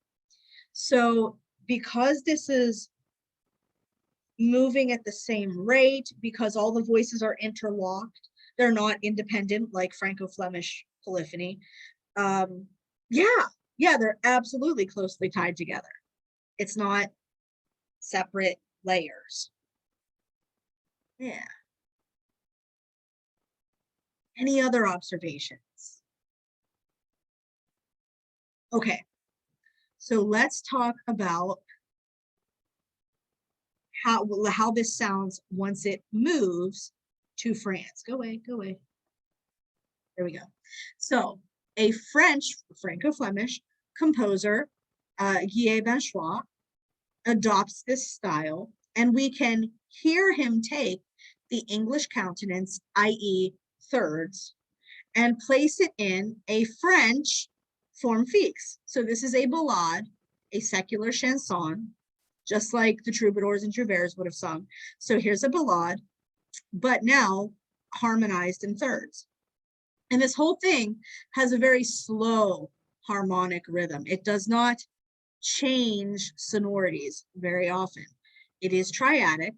So because this is moving at the same rate, because all the voices are interlocked, they're not independent like Franco-Flemish polyphony. Yeah, they're absolutely closely tied together. It's not separate layers. Yeah. Any other observations? Okay, so let's talk about how this sounds once it moves to France. Go away, go away. There we go. So a French, Franco-Flemish composer, Guy Benchois, adopts this style, and we can hear him take the English countenance, i.e. thirds, and place it in a French forme fixe. So this is a ballade, a secular chanson, just like the troubadours and trouvères would have sung. So here's a ballade, but now harmonized in thirds. And this whole thing has a very slow harmonic rhythm. It does not change sonorities very often. It is triadic,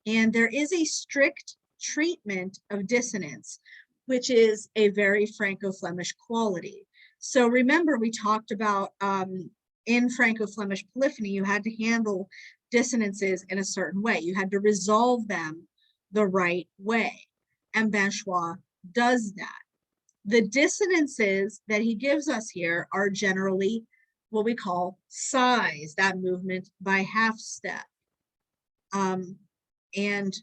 and there is a strict treatment of dissonance, which is a very Franco-Flemish quality. So remember, we talked about in Franco-Flemish polyphony, you had to handle dissonances in a certain way. You had to resolve them the right way. And Benchois does that. The dissonances that he gives us here are generally what we call sighs, that movement by half step. And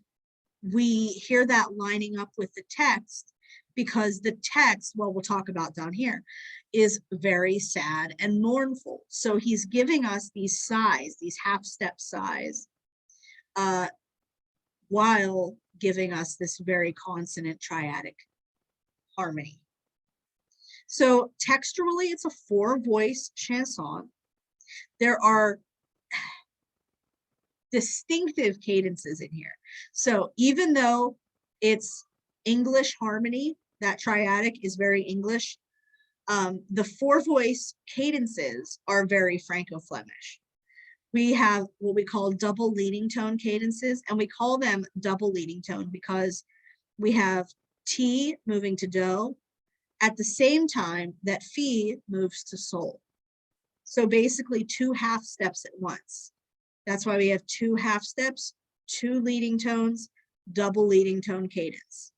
we hear that lining up with the text because the text, well, we'll talk about down here, is very sad and mournful. So he's giving us these sighs, these half step sighs, while giving us this very consonant triadic harmony. So texturally, it's a 4-voice chanson. There are distinctive cadences in here. So even though it's English harmony, that triadic is very English, the 4-voice cadences are very Franco-Flemish. We have what we call double leading tone cadences, and we call them double leading tone because we have T moving to Do at the same time that Fi moves to Sol. So basically 2 half steps at once. That's why we have 2 half steps, 2 leading tones, double leading tone cadence.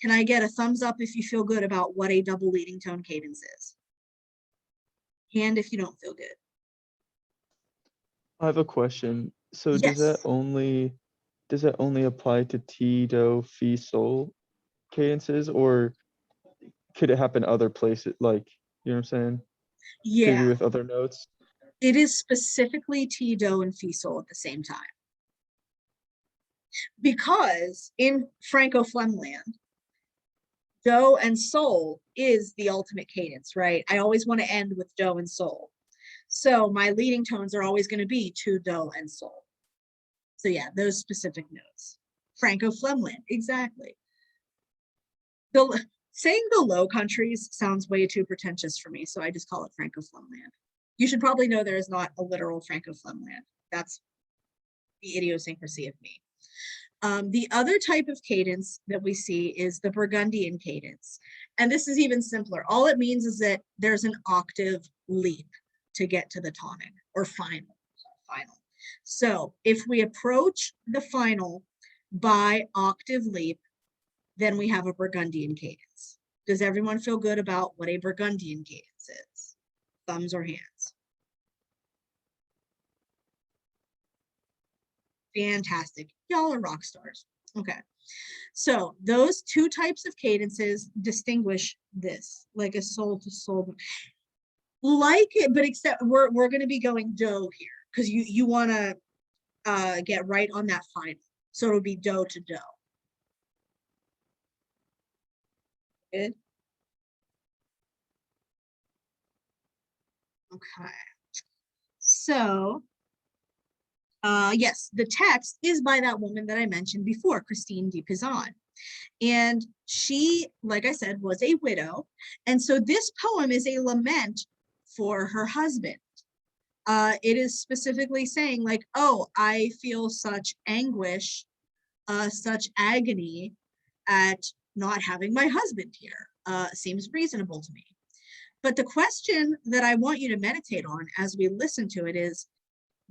Can I get a thumbs up if you feel good about what a double leading tone cadence is? Hand if you don't feel good. I have a question. So Yes. does that only apply to T, Do, Fi, Sol cadences, or could it happen other places? Like, you know what I'm saying? Could it be Yeah, with other notes? it is specifically T, Do, and Fi, Sol at the same time. Because in Franco-Flemland, Do and Sol is the ultimate cadence, right? I always want to end with Do and Sol. So my leading tones are always going to be to Do and Sol. So yeah, those specific notes. Franco-Flemland, exactly. Saying the Low Countries sounds way too pretentious for me, so I just call it Franco-Flemland. You should probably know there is not a literal Franco-Flemland. That's the idiosyncrasy of me. The other type of cadence that we see is the Burgundian cadence. And this is even simpler. All it means is that there's an octave leap to get to the tonic or final. So if we approach the final by octave leap, then we have a Burgundian cadence. Does everyone feel good about what a Burgundian cadence is? Thumbs or hands? Fantastic. Y'all are rock stars. Okay. So those 2 types of cadences distinguish this, like a soul to soul. Like it, but except we're going to be going Do here because you want to get right on that final. So it'll be Do to Do. Good. Okay. So yes, the text is by that woman that I mentioned before, Christine de Pizan. And she, like I said, was a widow. And so this poem is a lament for her husband. It is specifically saying like, oh, I feel such anguish, such agony at not having my husband here. Seems reasonable to me. But the question that I want you to meditate on as we listen to it is,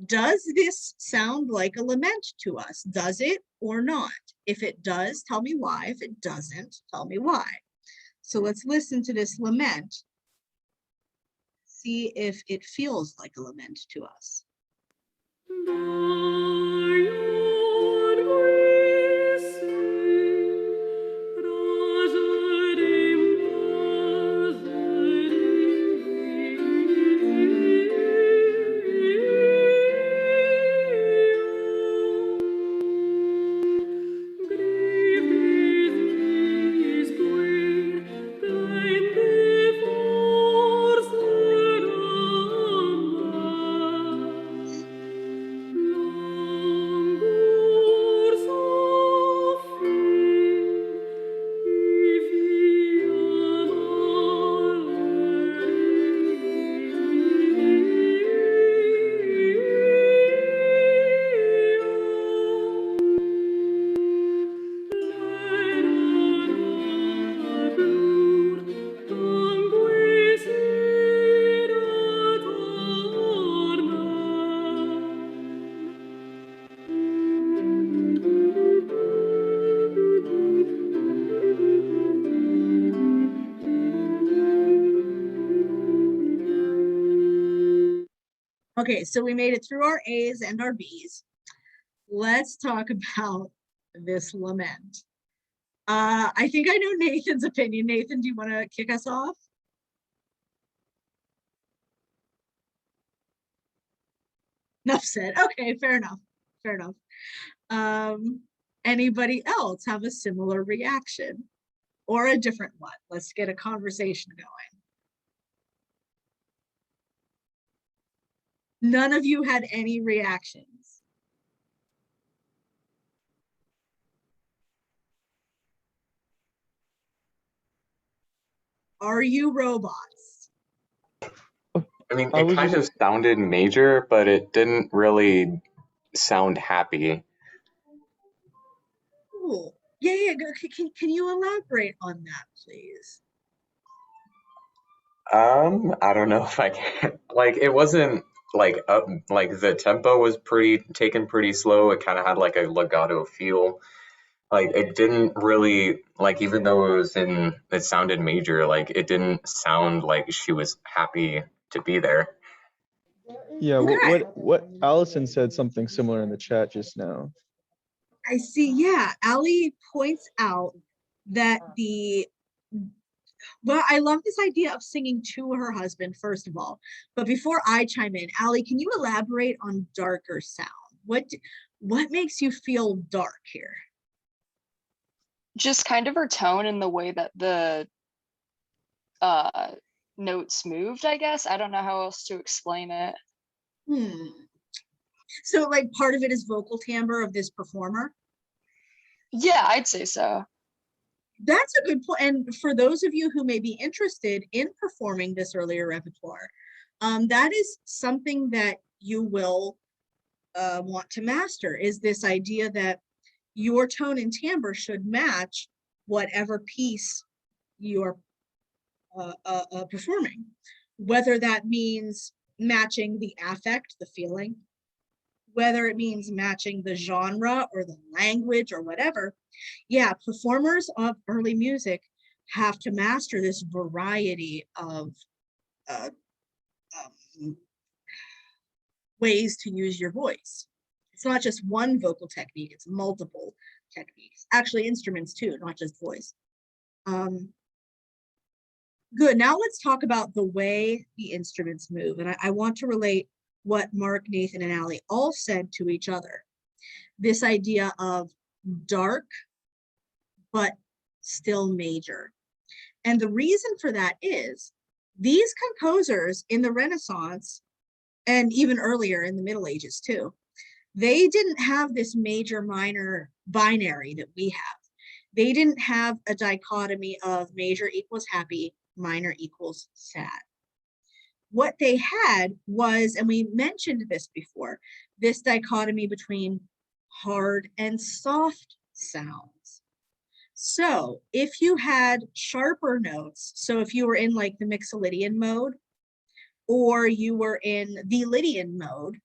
does this sound like a lament to us? Does it or not? If it does, tell me why. If it doesn't, tell me why. So let's listen to this lament. See if it feels like a lament to us. Okay, so we made it through our A's and our B's. Let's talk about this lament. I think I know Nathan's opinion. Nathan, do you want to kick us off? Enough said. Okay, fair enough. Fair enough. Anybody else have a similar reaction or a different one? Let's get a conversation going. None of you had any reactions. Are you robots? I mean, I it was kind just- of sounded major, but it didn't really sound happy. Cool. Yeah. Can you elaborate on that, please? I don't know if I can. Like, it wasn't like up, like the tempo was taken pretty slow. It kind of had like a legato feel. Like, it didn't really, like, even though it sounded major, like, it didn't sound like she was happy to be there. Yeah, Okay. what Allison said something similar in the chat just now. I see. Yeah. Allie points out that well, I love this idea of singing to her husband, first of all. But before I chime in, Allie, can you elaborate on darker sound? What makes you feel dark here? Just kind of her tone and the way that the notes moved, I guess. I don't know how else to explain it. So like part of it is vocal timbre of this performer? Yeah, I'd say so. That's a good point. And for those of you who may be interested in performing this earlier repertoire, that is something that you will want to master, is this idea that your tone and timbre should match whatever piece you're performing, whether that means matching the affect, the feeling, whether it means matching the genre or the language or whatever. Yeah, performers of early music have to master this variety of ways to use your voice. It's not just one vocal technique, it's multiple techniques. Actually, instruments too, not just voice. Good, now let's talk about the way the instruments move. And I want to relate what Mark, Nathan, and Allie all said to each other. This idea of dark, but still major. And the reason for that is these composers in the Renaissance, and even earlier in the Middle Ages too, they didn't have this major minor binary that we have. They didn't have a dichotomy of major equals happy, minor equals sad. What they had was, and we mentioned this before, this dichotomy between hard and soft sounds. So if you had sharper notes, so if you were in like the Mixolydian mode, or you were in the Lydian mode,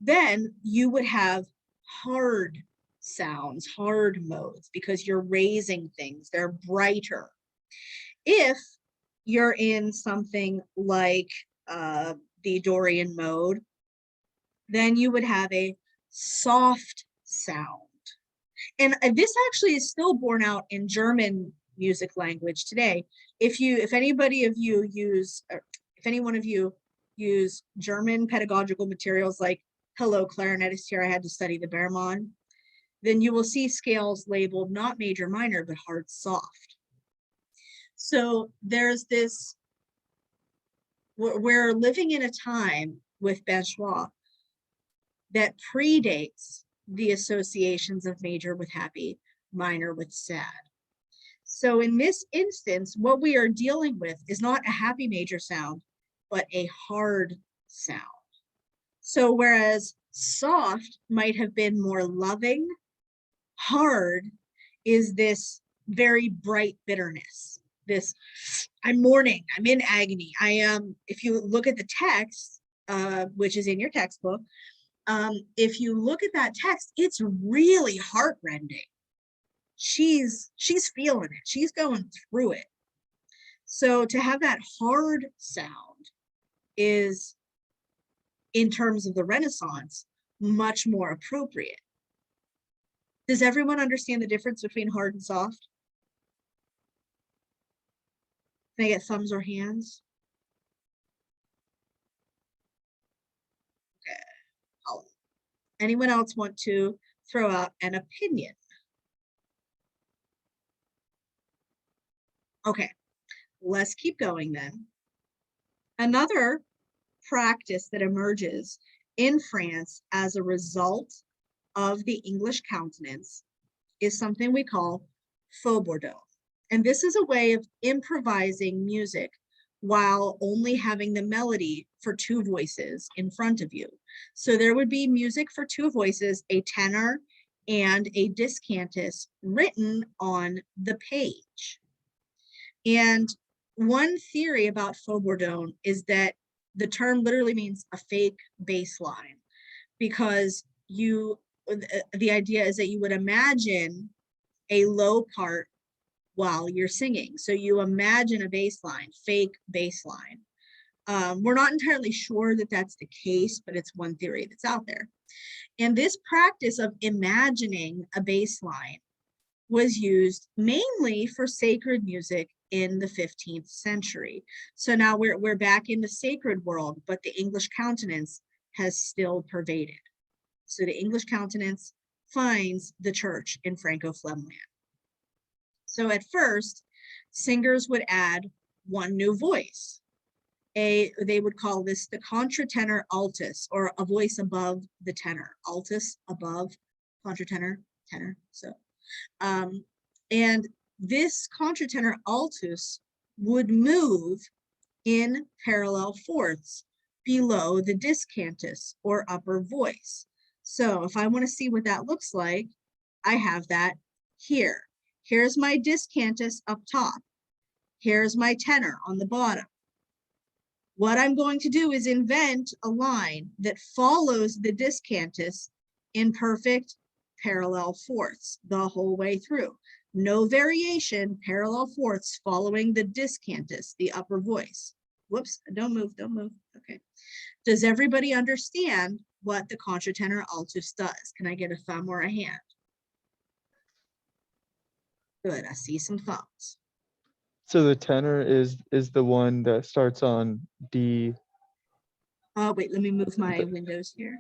then you would have hard sounds, hard modes, because you're raising things, they're brighter. If you're in something like the Dorian mode, then you would have a soft sound. And this actually is still borne out in German music language today. If anybody of you use, or if any one of you use German pedagogical materials like Hello, Clarinetist Here, I Had to Study the Bergmann, then you will see scales labeled not major minor, but hard soft. So there's this, we're living in a time with Benchois that predates the associations of major with happy, minor with sad. So in this instance, what we are dealing with is not a happy major sound, but a hard sound. So whereas soft might have been more loving, hard is this very bright bitterness. This, I'm mourning, I'm in agony. I am, if you look at the text, which is in your textbook, if you look at that text, it's really heartrending. She's feeling it, she's going through it. So to have that hard sound is in terms of the Renaissance, much more appropriate. Does everyone understand the difference between hard and soft? Can I get thumbs or hands? Okay. Anyone else want to throw out an opinion? Okay, let's keep going then. Another practice that emerges in France as a result of the English countenance is something we call faux bourdon. And this is a way of improvising music while only having the melody for two voices in front of you. So there would be music for two voices, a tenor and a descantus written on the page. And one theory about faux bourdon is that the term literally means a fake bass line, because the idea is that you would imagine a low part while you're singing. So you imagine a bass line, fake bass line. We're not entirely sure that that's the case, but it's one theory that's out there. And this practice of imagining a bass line was used mainly for sacred music in the 15th century. So now we're back in the sacred world, but the English countenance has still pervaded. So the English countenance finds the church in Franco-Flemland. So at first, singers would add one new voice. They would call this the contratenor altus, or a voice above the tenor. Altus, above, contratenor, tenor. So, and this contratenor altus would move in parallel fourths below the descantus, or upper voice. So if I want to see what that looks like, I have that here. Here's my descantus up top. Here's my tenor on the bottom. What I'm going to do is invent a line that follows the descantus in perfect parallel fourths the whole way through. No variation, parallel fourths following the descantus, the upper voice. Whoops, don't move, don't move. Okay. Does everybody understand what the contratenor altus does? Can I get a thumb or a hand? Good, I see some thumbs. So the tenor is the one that starts on D. Wait, let me move my windows here.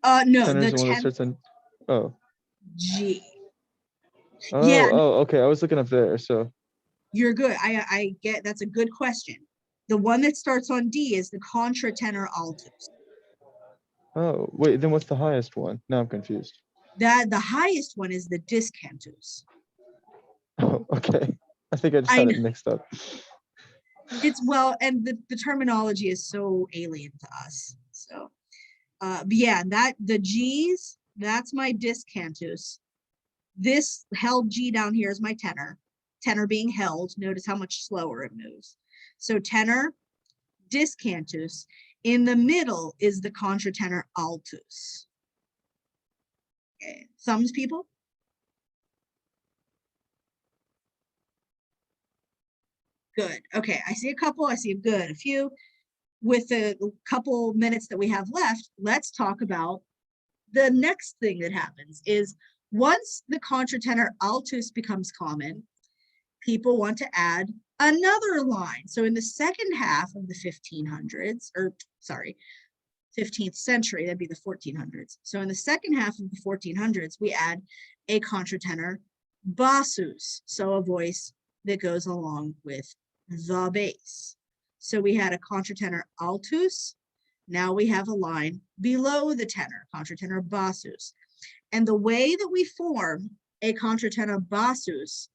No, Tenor the is the one that 10 starts on. Oh. G. Oh, Yeah. oh, okay. I was looking up there. So You're good. I get, that's a good question. The one that starts on D is the contratenor altus. oh wait, then what's the highest one? Now I'm confused. That the highest one is the descantus. Oh, okay. I think I just I had know. it mixed up. It's well, and the terminology is so alien to us. So but yeah, that the G's, that's my descantus. This held G down here is my tenor. Tenor being held, notice how much slower it moves. So tenor, descantus. In the middle is the contratenor altus. Okay, thumbs, people? Good. Okay, I see a couple. I see a good, a few. With the couple minutes that we have left, let's talk about the next thing that happens is once the contratenor altus becomes common, people want to add another line. So in the second half of the 1500s, or sorry, 15th century, that'd be the 1400s. So in the second half of the 1400s, we add a contratenor bassus, so a voice that goes along with the bass. So we had a contratenor altus. Now we have a line below the tenor, contratenor bassus. And the way that we form a contratenor bassus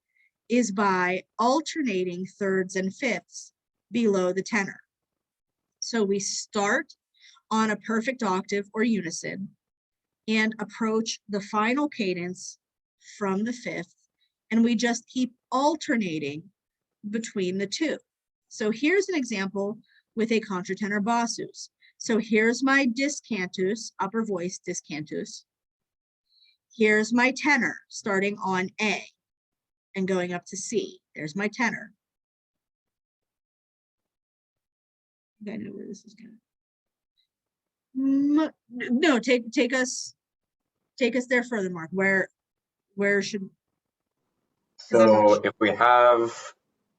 is by alternating thirds and fifths below the tenor. So we start on a perfect octave or unison and approach the final cadence from the fifth, and we just keep alternating between the two. So here's an example with a contratenor bassus. So here's my descantus, upper voice descantus. Here's my tenor starting on A and going up to C. There's my tenor. I know where this is going. No, take us there further, Mark. Where should? 'Cause I'm not So sure. if we have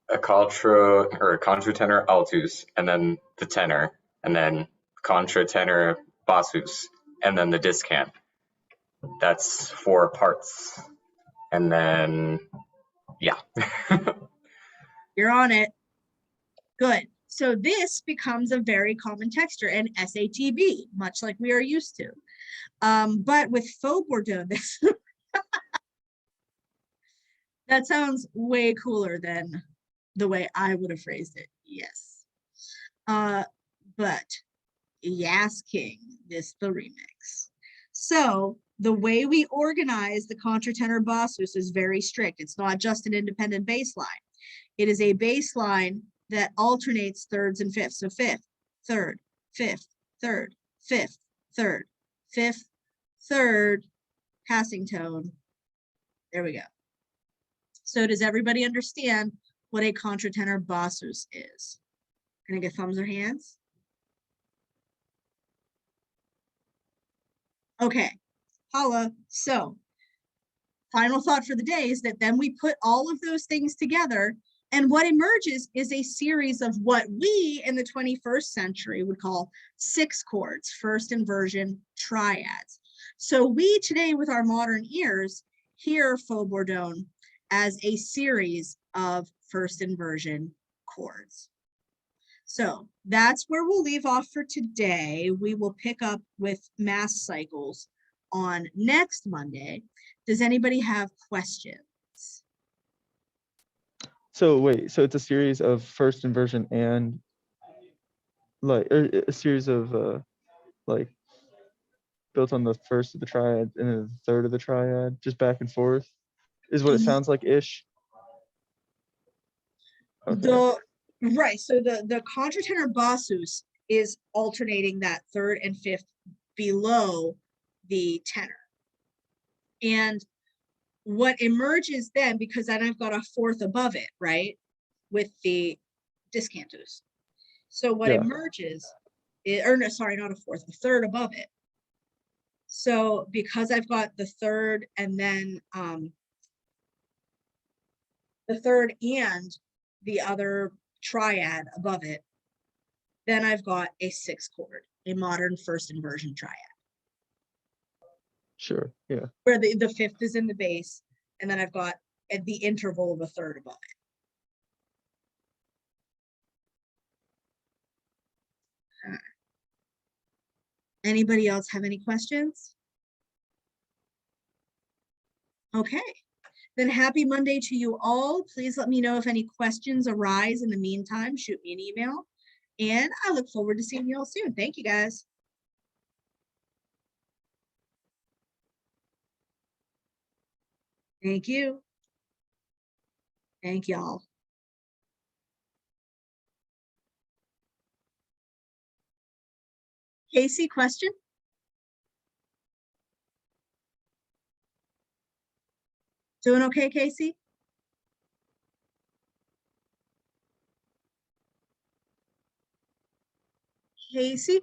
a contra or contratenor altus, and then the tenor, and then contratenor bassus, and then the discant. That's 4 parts. And then, yeah. You're on it. Good. So this becomes a very common texture and SATB, much like we are used to. But with faux Bourdon, this that sounds way cooler than the way I would have phrased it. Yes. But Yas King, this the remix. So the way we organize the contratenor bassus is very strict. It's not just an independent bass line. It is a bass line that alternates thirds and fifths. So fifth, third, fifth, third, fifth, third, fifth, third, passing tone. There we go. So does everybody understand what a contratenor bassus is? Can I get thumbs or hands? Okay, holla. So final thought for the day is that then we put all of those things together, and what emerges is a series of what we in the 21st century would call 6 chords, first inversion triads. So we today with our modern ears hear faux Bourdon as a series of first inversion chords. So that's where we'll leave off for today. We will pick up with mass cycles on next Monday. Does anybody have questions? So wait, so it's a series of first inversion and like a series of like built on the first of the triad and then the third of the triad, just back and forth, is what it sounds like ish. Okay. Right, so the contratenor bassus is alternating that third and fifth below the tenor. And what emerges then, because then I've got a fourth above it, right, with the discantus. So what Yeah. emerges, or no, sorry, not a fourth, a third above it. So because I've got the third and then the third and the other triad above it, then I've got a 6 chord, a modern first inversion triad, Sure. Yeah. where the fifth is in the bass, and then I've got at the interval of a third above it. Anybody else have any questions? Okay, then happy Monday to you all. Please let me know if any questions arise in the meantime. Shoot me an email, and I look forward to seeing you all soon. Thank you, guys. Thank you. Thank y'all. Casey, question? Doing okay, Casey? Casey?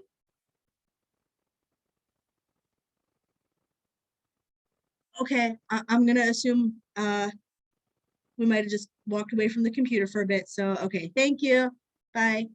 Okay, I'm gonna assume we might have just walked away from the computer for a bit. So, okay, thank you. Bye.